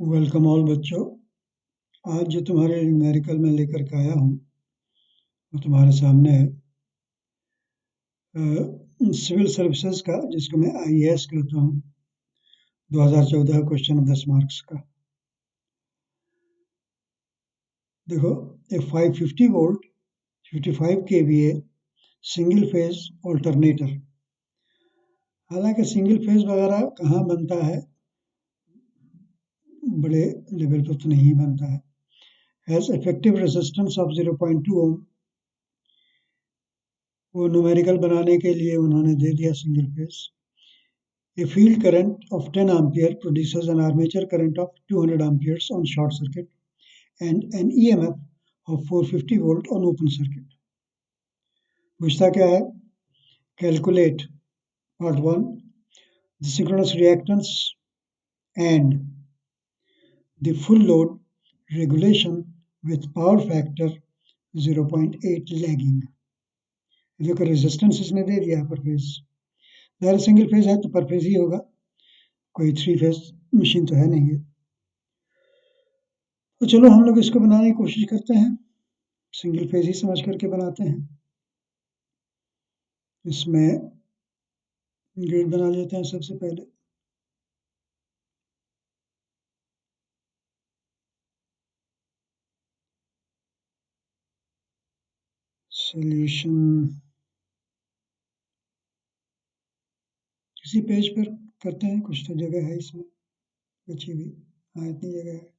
Welcome all बच्चों। आज जो तुम्हारे न्यूमेरिकल में लेकर के आया हूँ वो तुम्हारे सामने है सिविल सर्विसेज का, जिसको मैं आईएएस कहता हूँ। 2014 क्वेश्चन 10 मार्क्स का। देखो, ए 550 volt 55 KVA single phase alternator. हालांकि सिंगल फेज वगैरह कहाँ बनता है, बड़े लेवल पर तो नहीं बनता है। हैज़ इफेक्टिव रेजिस्टेंस ऑफ 0.2 ओम। वो न्यूमेरिकल बनाने के लिए उन्होंने दे दिया single phase. A field current of 10 ampere produces an armature current of 200 amperes on short circuit and an EMF of 450 volt on open circuit. पूछता क्या है? Calculate part 1 the synchronous reactance and the full load regulation with power factor 0.8 lagging. देखो, resistance इसने दे दिया पर phase. अगर single phase है तो पर फेज ही होगा, कोई थ्री फेज मशीन तो है नहीं है। तो चलो हम लोग इसको बनाने की कोशिश करते हैं, सिंगल फेज ही समझ करके बनाते हैं। इसमें ग्रिड बना लेते हैं सबसे पहले। सॉल्यूशन किसी पेज पर करते हैं, कुछ तो जगह है इसमें बची हुई। हाँ, इतनी जगह है।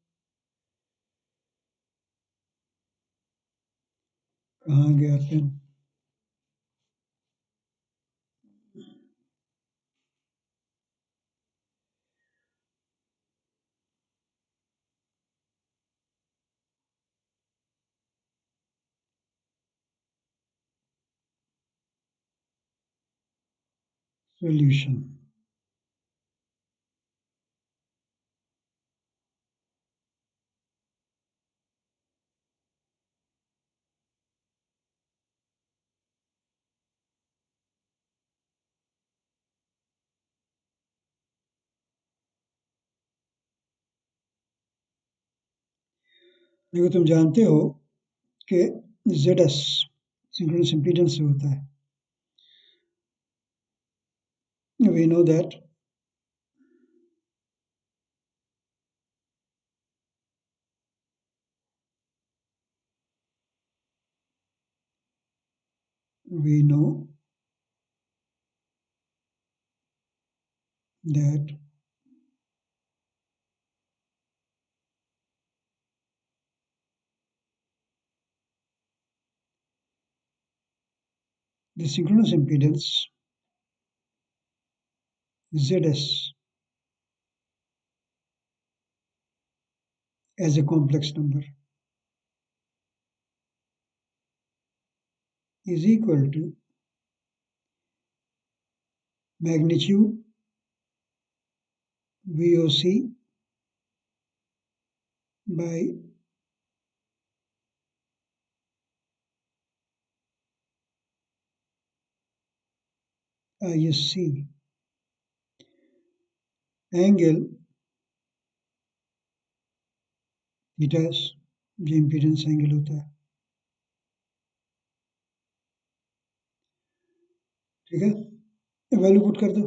कहाँ गया पेन? सॉल्यूशन देखो, तुम जानते हो कि ZS सिंक्रोनस इम्पीडेंस से होता है। We know that we know that the synchronous impedance ZS as a complex number is equal to magnitude VOC by ISC angle theta, जो इम्पीडेंस एंगल होता है। ठीक है, वैल्यू पुट कर दो।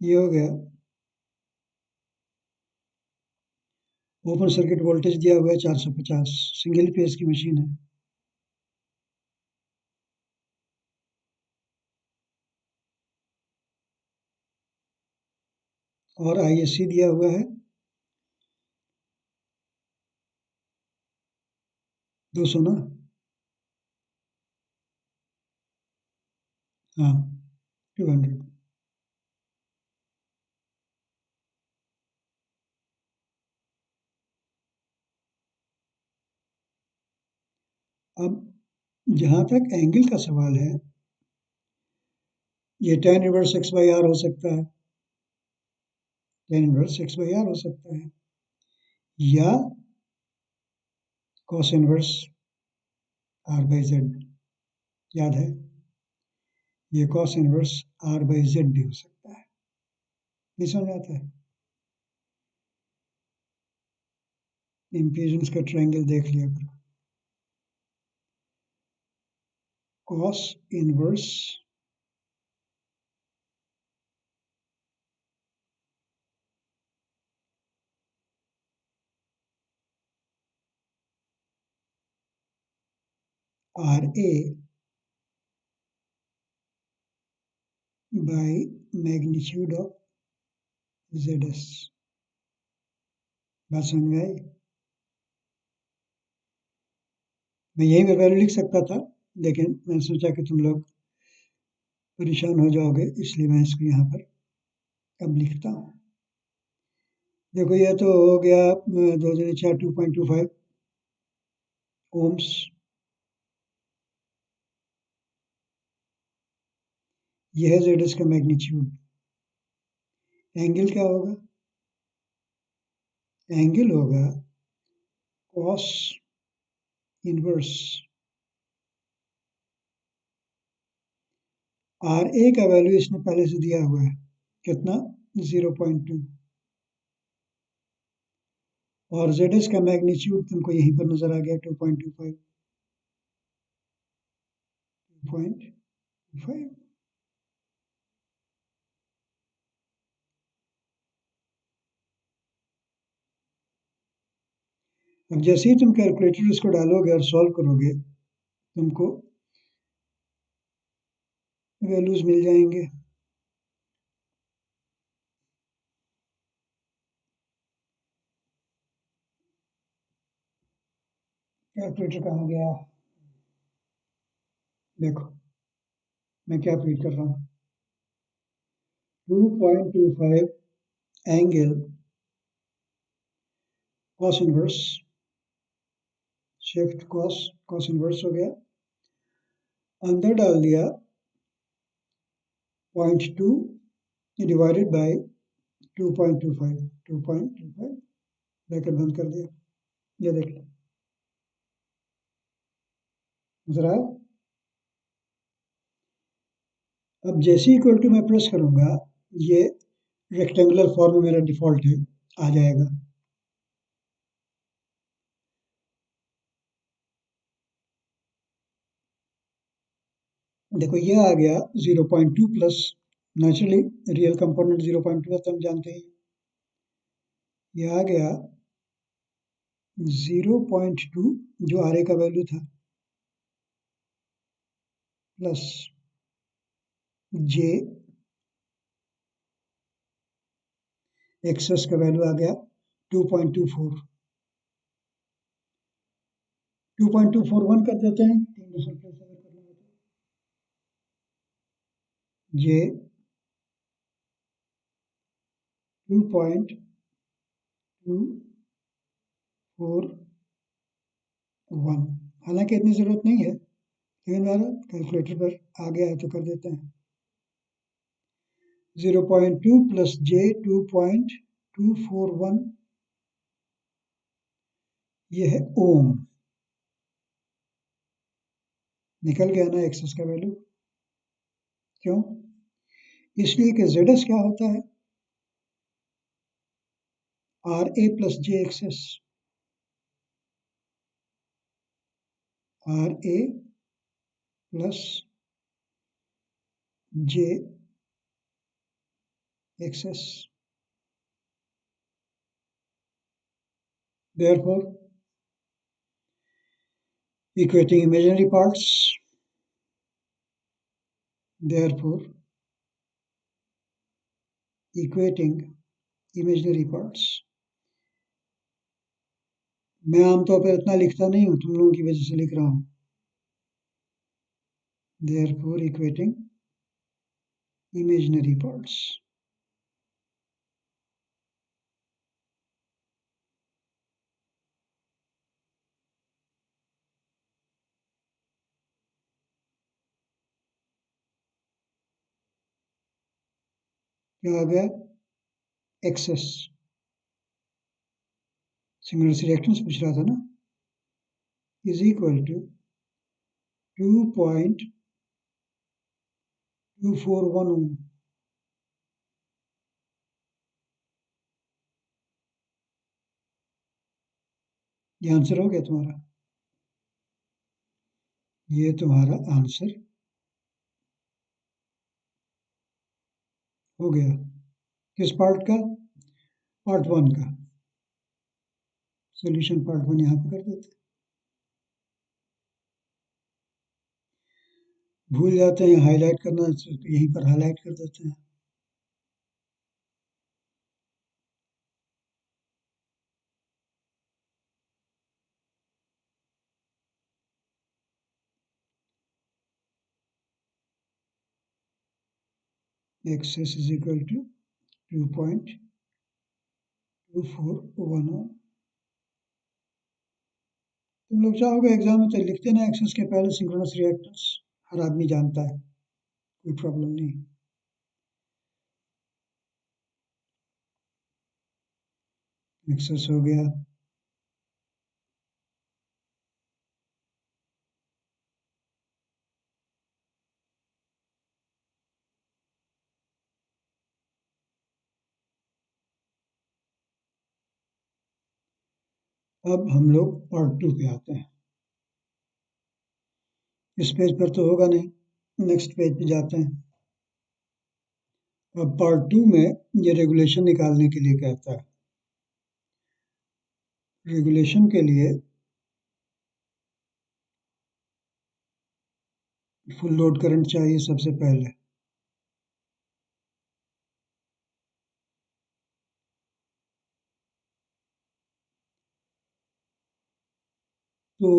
ये हो गया। ओपन सर्किट वोल्टेज दिया हुआ है 450, सिंगल फेज की मशीन है। और ISC दिया हुआ है 200 ना। हाँ, 200। अब जहाँ तक एंगल का सवाल है, ये tan inverse x by r हो सकता है, tan inverse x by r हो सकता है, या cos inverse r by z. याद है, ये cos inverse r by z भी हो सकता है। नहीं समझ आता है? इम्पीडेंस का ट्रायंगल देख लिया करो। Cos inverse r a by magnitude of ZS। बात समझ में आई? मैं यही पे वैल्यू लिख सकता था, लेकिन मैंने सोचा कि तुम लोग परेशान हो जाओगे, इसलिए मैं इसको यहाँ पर अब लिखता हूँ। देखो ये तो हो गया 2 2.25 ओम्स। यह है ZS का मैग्नीट्यूड। एंगल क्या होगा? एंगल होगा कॉस इनवर्स आर ए का वैल्यू इसने पहले से दिया हुआ है, कितना? 0.2। और ZS का मैग्नीट्यूड तुमको यहीं पर नजर आ गया, 2.25। 2.25। अब जैसे ही तुम कैलकुलेटर इसको डालोगे और सॉल्व करोगे, तुमको वैल्यूज मिल जाएंगे। कैलकुलेटर कहाँ गया? देखो मैं क्या फीड कर रहा हूँ, 2.25 angle cos inverse, shift cos, cos inverse हो गया, अंदर डाल दिया 0.2 डिवाइडेड बाय 2.25, 2.25 ब्रैकेट बंद कर दिया। ये देख लो, नजर आया? अब जैसे इक्वल टू मैं प्रेस करूंगा, ये रेक्टेंगुलर फॉर्म मेरा डिफॉल्ट है, आ जाएगा। देखो ये आ गया 0.2 प्लस, नेचुरली रियल कंपोनेंट 0.2 है तो हम जानते हैं। ये आ गया 0.2 जो आर ए का वैल्यू था, प्लस जे एक्सेस का वैल्यू आ गया 2.24। 2.241 कर देते हैं, 3 डिजिट प्लेस अगर करना है तो। जे 2.241, हालांकि इतनी ज़रूरत नहीं है, लेकिन मेरा कैलकुलेटर पर आ गया है तो कर देते हैं। 0.2 प्लस जे 2.241, ये है ओम। निकल गया ना एक्सेस का वैल्यू? क्यों? इसलिए कि ZS क्या होता है? R A plus j X S, R A plus j X S. Therefore, equating imaginary parts, therefore equating imaginary parts। मैं आमतौर पर इतना लिखता नहीं हूँ, तुम लोगों की वजह से लिख रहा हूँ। Therefore equating imaginary parts। क्या आ गया? एक्सेस, सिंगुलर रिएक्टेंस पूछ रहा था ना, इज इक्वल टू 2.241 ओम। ये आंसर हो गया तुम्हारा, ये तुम्हारा आंसर हो गया। किस पार्ट का? पार्ट वन का। सोल्यूशन पार्ट वन यहाँ पे कर देते हैं। भूल जाते हैं हाईलाइट करना, तो यहीं पर हाईलाइट कर देते हैं। X S is equal to 2.2410। तुम लोग चाहोगे एग्जाम में तो लिखते ना एक्सेस के पहले सिंक्रोनस रिएक्टेंस, हर आदमी जानता है, कोई प्रॉब्लम नहीं। एक्सेस हो गया। अब हम लोग पार्ट टू पे आते हैं। इस पेज पर तो होगा नहीं, नेक्स्ट पेज पे जाते हैं। अब पार्ट टू में ये रेगुलेशन निकालने के लिए कहता है। रेगुलेशन के लिए फुल लोड करंट चाहिए सबसे पहले। तो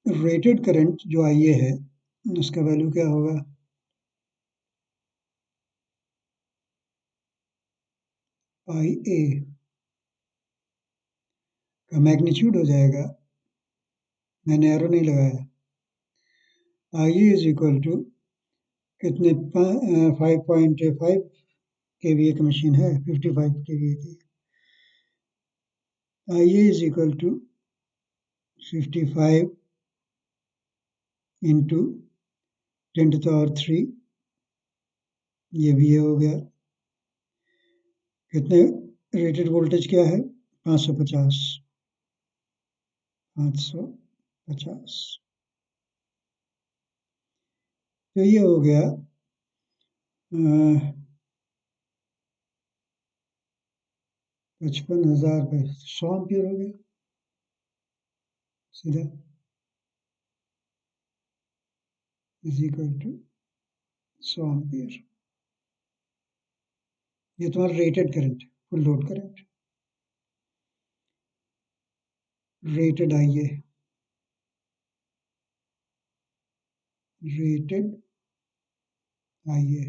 रेटेड करंट जो आईए है, उसका वैल्यू क्या होगा? आई ए का मैग्नीट्यूड हो जाएगा, मैंने एरो नहीं लगाया, आई ए इज इक्वल टू कितने 5.5 केवीए की मशीन है, 55 केवीए की। आई ए इज इक्वल टू 55 इंटू 10⁻³ ये भी ये हो गया। कितने रेटेड वोल्टेज क्या है? 550। 550। तो ये हो गया 55,000 पे 100 एम्पियर हो गया सीधा, इज इक्वल टू 100 एम्पियर। ये तुम्हारा rated current, full load current. Rated आईए, रेटेड आईए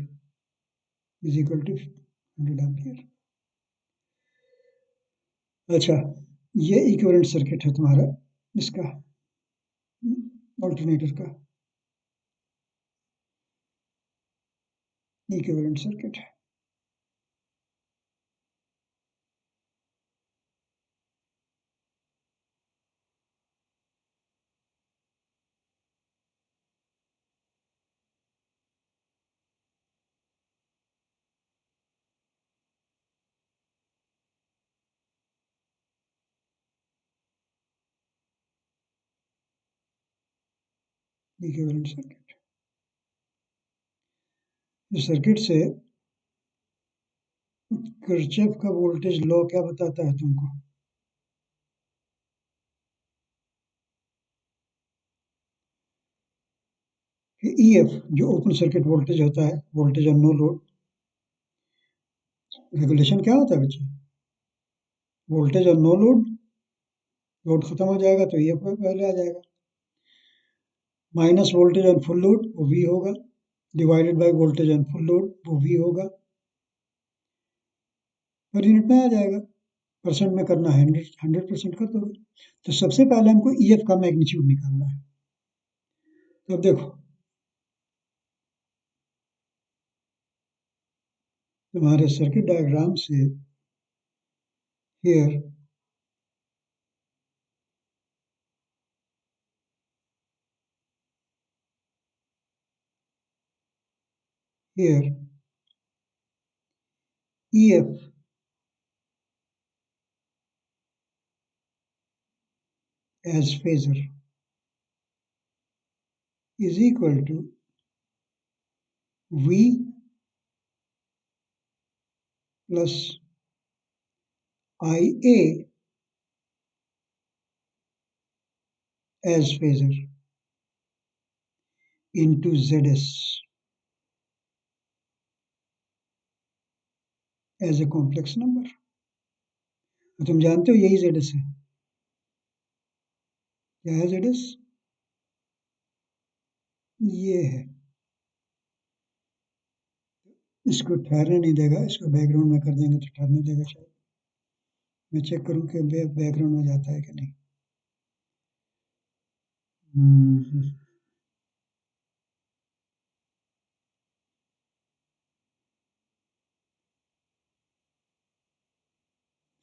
इज इक्वल टू 100 एम्पियर। अच्छा, ये इक्विवेलेंट सर्किट है तुम्हारा इसका, ऑल्टरनेटर का इक्विवेलेंट सर्किट है। इक्विवेलेंट सर्किट, इस सर्किट से किरचॉफ का वोल्टेज लॉ क्या बताता है तुमको? कि ईएफ जो ओपन सर्किट वोल्टेज होता है, voltage on no load, regulation क्या होता है बच्चे? Voltage on no load, load खत्म हो जाएगा तो ईएफ पहले आ जाएगा, minus voltage on full load वो वी होगा, divided by voltage on full load वो वी होगा, पर यूनिट में आ जाएगा। परसेंट में करना है, 100% कर दोगे। तो सबसे पहले हमको ईएफ का मैग्नीट्यूड निकालना है। तो अब देखो, तुम्हारे सर्किट डायग्राम से here here EF as phasor is equal to V plus IA as phasor into ZS as a complex number. तो तुम जानते हो यही ZS है। क्या है ZS? ये है। इसको ठहरने नहीं देगा, इसको बैकग्राउंड में कर देंगे तो ठहरने देगा शायद। मैं चेक करूं कि बैकग्राउंड में जाता है कि नहीं।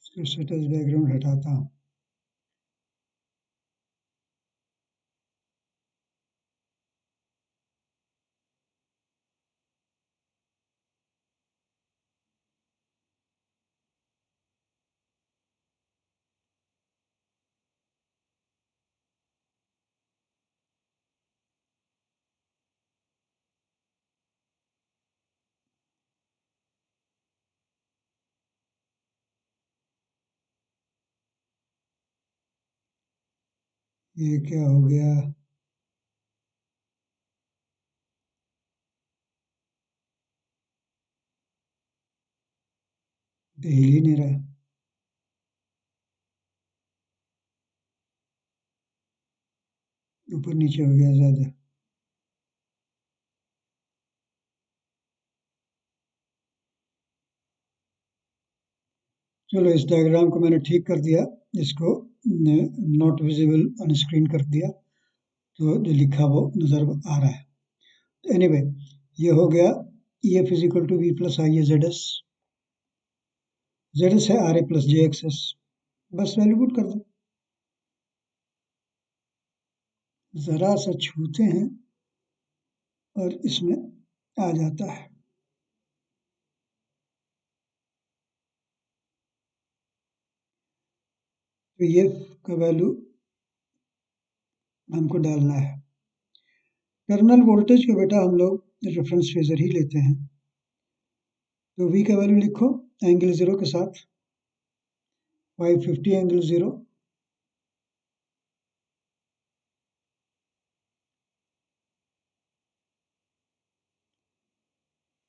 इसको स्टेटस बैकग्राउंड हटाता हूँ। ये क्या हो गया? हिल ही नहीं रहा। ऊपर नीचे हो गया ज्यादा। चलो इस डायग्राम को मैंने ठीक कर दिया, इसको नॉट विजिबल ऑन स्क्रीन कर दिया, तो जो लिखा वो नजर आ रहा है। एनीवे ये हो गया EF is equal to V plus I A ZS है RA प्लस JXS। बस वैल्यू पुट कर दो। जरा सा छूते हैं और इसमें आ जाता है। तो ये का वैल्यू हमको डालना है। टर्मिनल वोल्टेज को बेटा हम लोग रेफरेंस फेजर ही लेते हैं। तो V का वैल्यू लिखो एंगल 0 के साथ 550 एंगल 0,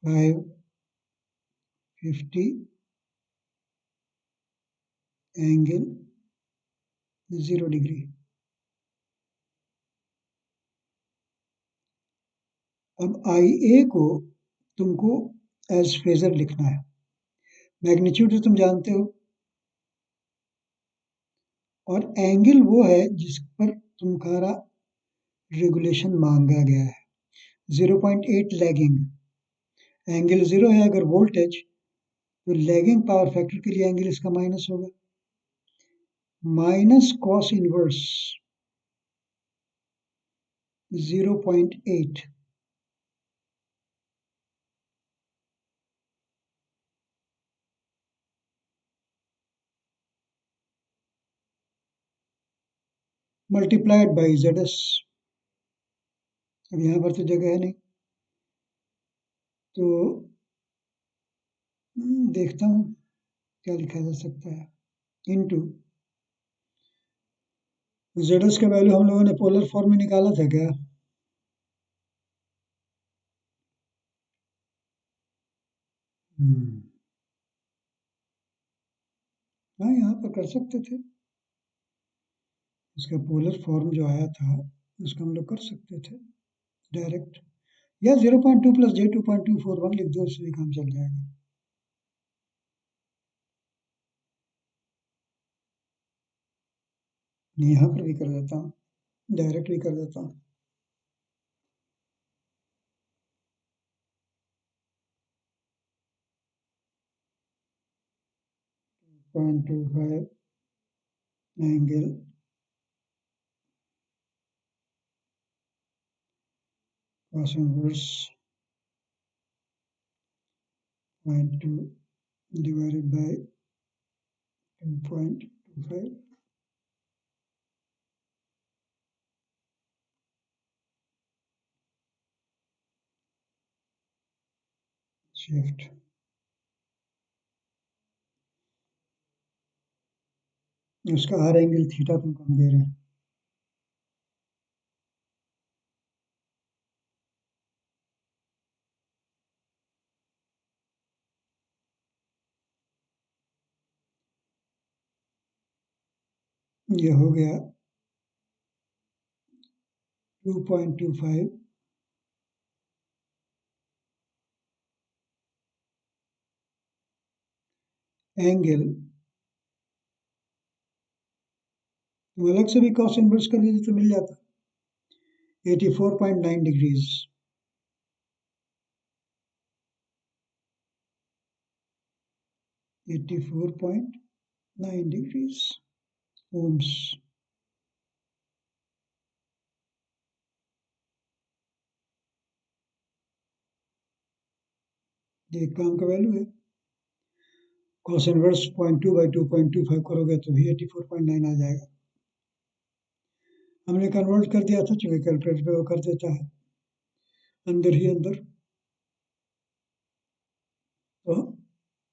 550 एंगल 0 डिग्री। अब IA को तुमको एज फेजर लिखना है। मैग्नीट्यूड तो तुम जानते हो, और एंगल वो है जिस पर तुम्हारा रेगुलेशन मांगा गया है। 0.8 लैगिंग एंगल 0 है। अगर वोल्टेज तो लैगिंग पावर फैक्टर के लिए एंगल इसका माइनस होगा, minus cos inverse 0.8 multiplied by ZS। अब यहाँ पर तो जगह है नहीं, तो देखता हूँ क्या लिखा जा सकता है। इनटू ZS का वैल्यू हम लोगों ने पोलर फॉर्म में निकाला था क्या? हाँ, यहाँ पर कर सकते थे। इसका पोलर फॉर्म जो आया था उसका हम लोग कर सकते थे डायरेक्ट, या 0.2 प्लस J 2.241 लिख दो, उससे भी काम चल जाएगा। यहाँ पर भी कर देता हूँ, डायरेक्ट भी कर देता हूँ। 0.25 angle cos inverse 0.2 divided by 2.25 shift, उसका आर एंगल थीटा तुमको हम दे रहे हैं। ये हो गया 2.25 एंगल, तुम अलग से भी कॉस इनवर्स कर देते तो मिल जाता 84.9 डिग्रीज। 84.9 degrees ohms. ये काम का वैल्यू है। कॉस इनवर्स 0.2 बाई 2.25 करोगे तो भी 84.9 आ जाएगा। हमने कन्वर्ट कर दिया था, चूंकि कैलकुलेटर पे वो कर देता है अंदर ही अंदर, तो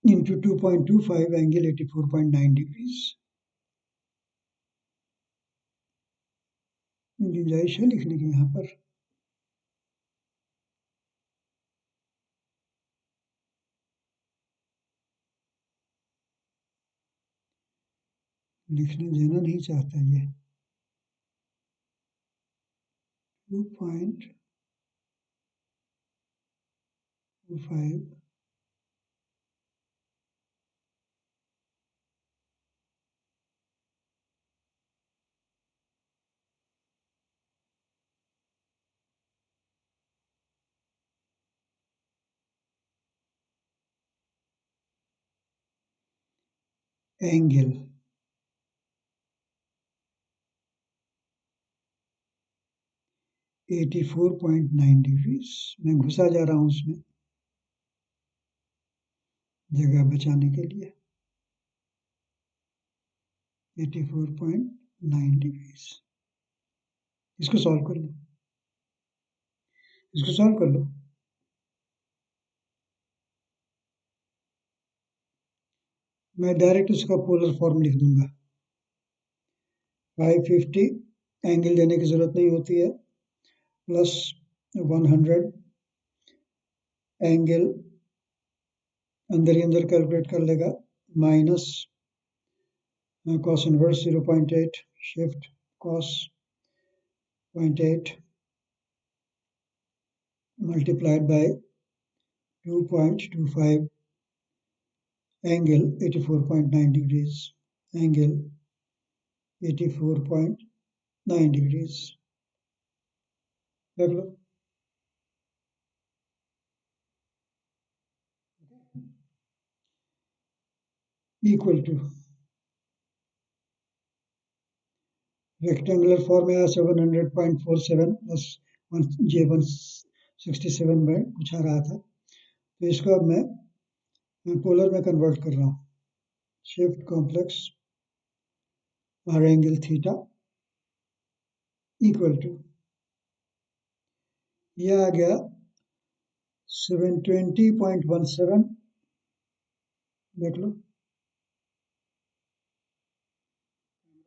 इंटू 2.25 एंगल 84.9 डिग्रीज। गुंजाइश है लिखने की यहाँ पर। लिखने देना नहीं चाहता ये। 2.25 एंगल 84.9 डिग्रीज। मैं घुसा जा रहा हूँ उसमें जगह बचाने के लिए। 84.9 डिग्रीज। इसको सॉल्व कर लो, इसको सॉल्व कर लो। मैं डायरेक्ट उसका पोलर फॉर्म लिख दूंगा। 550 एंगल देने की जरूरत नहीं होती है, प्लस 100 एंगल अंदर ही अंदर कैलकुलेट कर लेगा, minus cos inverse 0.8 shift cos 0.8 multiplied by 2.25 angle 84.9 degrees, angle 84.9 degrees। देख लो, इक्वल टू रेक्टेंगुलर फॉर्म में 700.47 प्लस J167 में कुछ आ रहा था, तो इसको अब मैं पोलर में कन्वर्ट कर रहा हूँ। Shift complex R angle theta equal to, ये आ गया 720.17। देख लो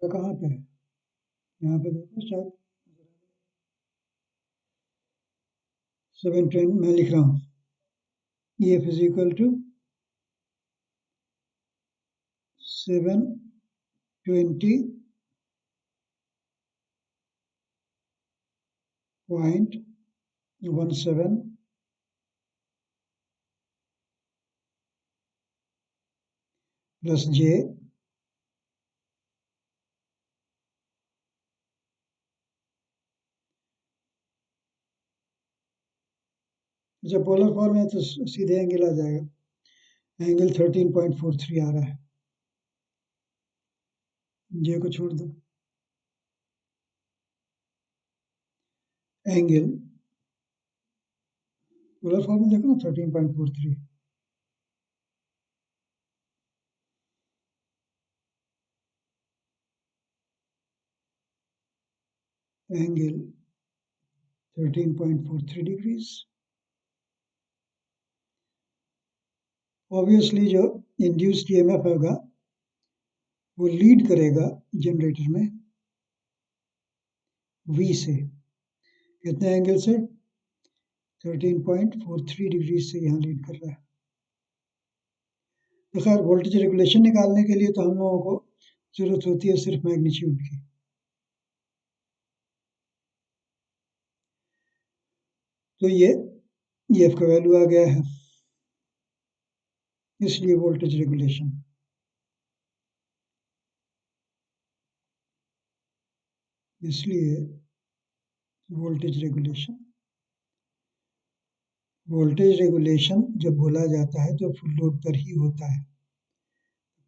तो कहाँ पे है, यहाँ पे देखो शायद 720 मैं लिख रहा हूँ। EF is equal to 720.17 plus J जब पोलर फॉर्म है तो सीधे एंगल आ जाएगा। एंगल 13.43 आ रहा है। J को छोड़ दो, एंगल पोलर फॉर्म में देखो ना 13.43, एंगल 13.43 डिग्रीज। ऑब्वियसली जो इंड्यूस्ड ईएमएफ होगा वो लीड करेगा जनरेटर में V से, कितने एंगल से? 13.43 डिग्री से यहाँ लीड कर रहा है। तो खैर वोल्टेज रेगुलेशन निकालने के लिए तो हम लोगों को जरूरत होती है सिर्फ मैग्नीट्यूड की। तो ये EF का वैल्यू आ गया है, इसलिए वोल्टेज रेगुलेशन। इसलिए वोल्टेज रेगुलेशन, वोल्टेज रेगुलेशन जब बोला जाता है तो फुल लोड पर ही होता है।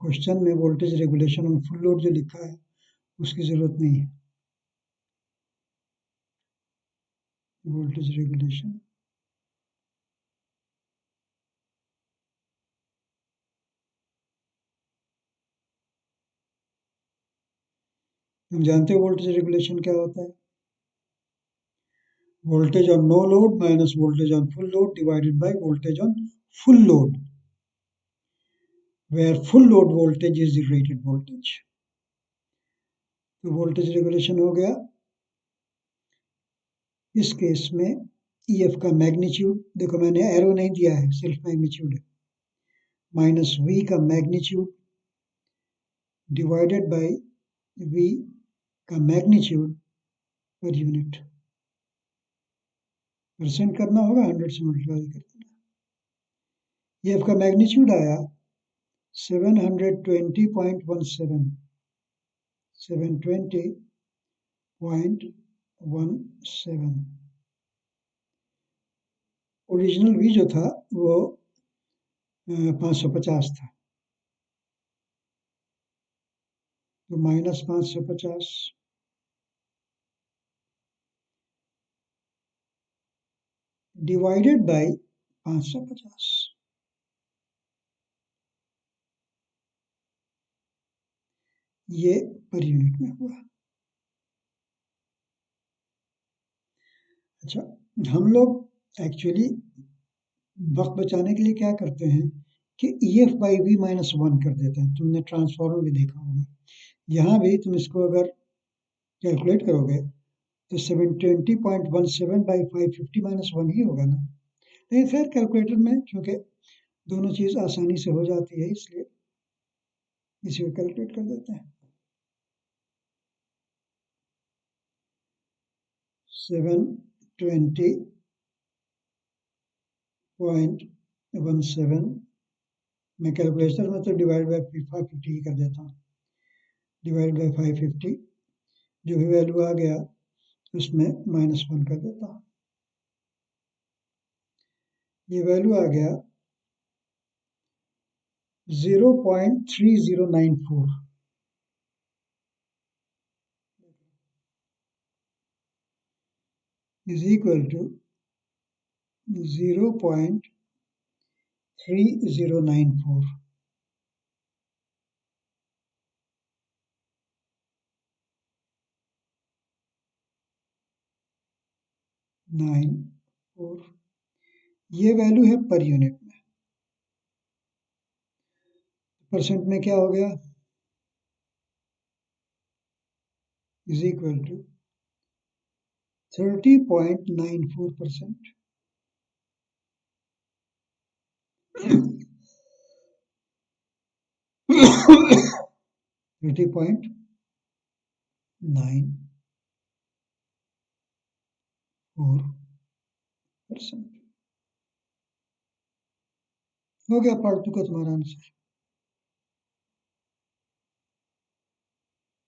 क्वेश्चन में voltage regulation on full load जो लिखा है उसकी जरूरत नहीं है। वोल्टेज रेगुलेशन तुम जानते हो वोल्टेज रेगुलेशन क्या होता है? Voltage on no load minus voltage on full load divided by voltage on full load, where full load voltage is the rated voltage। तो वोल्टेज रेगुलेशन हो गया इस केस में EF का मैग्नीट्यूड, देखो मैंने एरो नहीं दिया है, सिर्फ मैग्नीट्यूड है, माइनस V का मैग्नीट्यूड डिवाइडेड बाय V का मैग्नीट्यूड पर यूनिट। परसेंट करना होगा, 100 से मल्टीप्लाई कर देना। EF का मैग्नीट्यूड आया 720.17, 720.17। ओरिजिनल V जो था वो 550 था, तो माइनस 550 डिवाइडेड बाय 550, ये पर यूनिट में हुआ। अच्छा, हम लोग एक्चुअली वक्त बचाने के लिए क्या करते हैं कि EF बाई V माइनस 1 कर देते हैं। तुमने ट्रांसफॉर्मर भी देखा होगा, यहाँ भी तुम इसको अगर कैलकुलेट करोगे तो 720.17 बाई 550 माइनस 1 ही होगा ना। लेकिन खैर कैलकुलेटर में चूंकि दोनों चीज़ आसानी से हो जाती है इसलिए इसी को कैलकुलेट कर देते हैं। 720.17 मैं कैलकुलेटर में तो डिवाइड बाई 550 ही कर देता हूँ, डिवाइड बाई 550 जो भी वैल्यू आ गया उसमें माइनस 1 कर देता हूँ। ये वैल्यू आ गया 0.3094 is equal to 0.3094। ये वैल्यू है पर यूनिट में। परसेंट में क्या हो गया? Is equal to 30.94%। 30.94%। हो गया पार्ट 2 का तुम्हारा आंसर।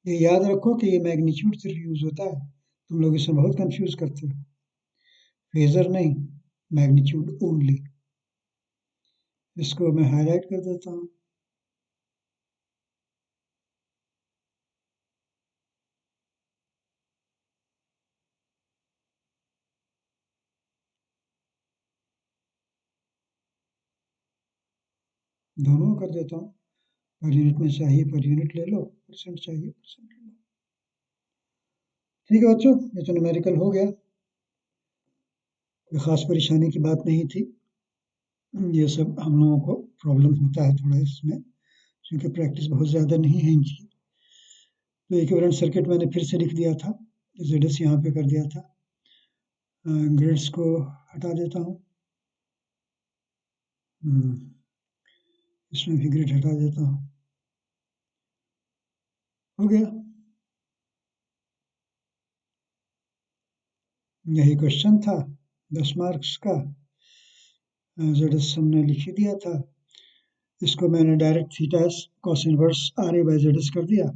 ये याद रखो कि ये मैग्नीट्यूड सिर्फ यूज होता है, तुम लोग इसमें बहुत कंफ्यूज करते हो। फेजर नहीं, मैग्नीट्यूड ओनली। इसको मैं हाईलाइट कर देता हूँ। दोनों कर देता हूँ, पर यूनिट में चाहिए पर यूनिट ले लो, परसेंट चाहिए परसेंट ले लो। ठीक है बच्चों, ये तो न्यूमेरिकल हो गया, कोई ख़ास परेशानी की बात नहीं थी। ये सब हम लोगों को प्रॉब्लम होता है थोड़ा इसमें, क्योंकि प्रैक्टिस बहुत ज़्यादा नहीं है इनकी। तो इक्विवेलेंट सर्किट मैंने फिर से लिख दिया था, ZS यहाँ पे कर दिया था। ग्रिड्स को हटा देता हूँ, इसमें भी ग्रिड हटा देता हूँ। हो गया, यही क्वेश्चन था 10 मार्क्स का। ZS हमने लिख ही दिया था, इसको मैंने direct theta S cos inverse RA by ZS कर दिया।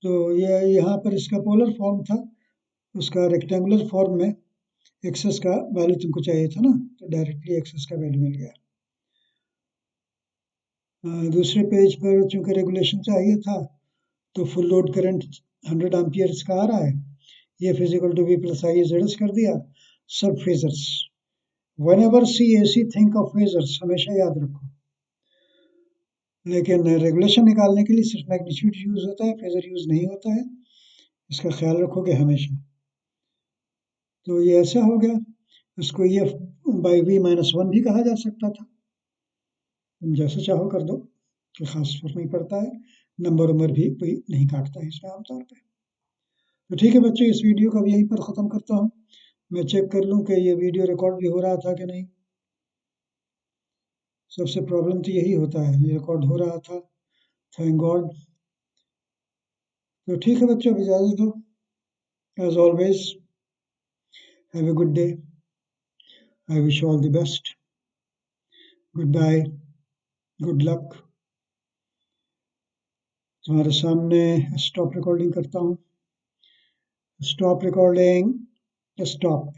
तो ये यहाँ पर इसका पोलर फॉर्म था, उसका रेक्टेंगुलर फॉर्म में एक्सेस का वैल्यू तुमको चाहिए था ना, तो डायरेक्टली एक्सेस का वैल्यू मिल गया। दूसरे पेज पर चूंकि रेगुलेशन चाहिए था, तो फुल लोड करंट 100 एम्पियर्स का आ रहा है, ये physical to be plus I ZS कर दिया। सब phasors, whenever see AC think of phasors, हमेशा याद रखो। लेकिन रेगुलेशन निकालने के लिए सिर्फ मैग्नीट्यूड यूज होता है, फेजर यूज नहीं होता है, इसका ख्याल रखोगे हमेशा। तो ये ऐसा हो गया, इसको EF बाई V-1 भी कहा जा सकता था, तुम जैसे चाहो कर दो, कोई खास फर्क नहीं पड़ता है। नंबर उम्र भी कोई नहीं काटता है इसमें आमतौर पे। तो ठीक है बच्चों, इस वीडियो को अब यहीं पर ख़त्म करता हूँ। मैं चेक कर लूँ कि ये वीडियो रिकॉर्ड भी हो रहा था कि नहीं। सबसे प्रॉब्लम तो यही होता है, ये रिकॉर्ड हो रहा था, थैंक गॉड। तो ठीक है बच्चों, अब इजाज़त दो। As always, have a good day, I wish all the best, goodbye, good luck. तुम्हारे सामने स्टॉप रिकॉर्डिंग करता हूँ, स्टॉप रिकॉर्डिंग, स्टॉप।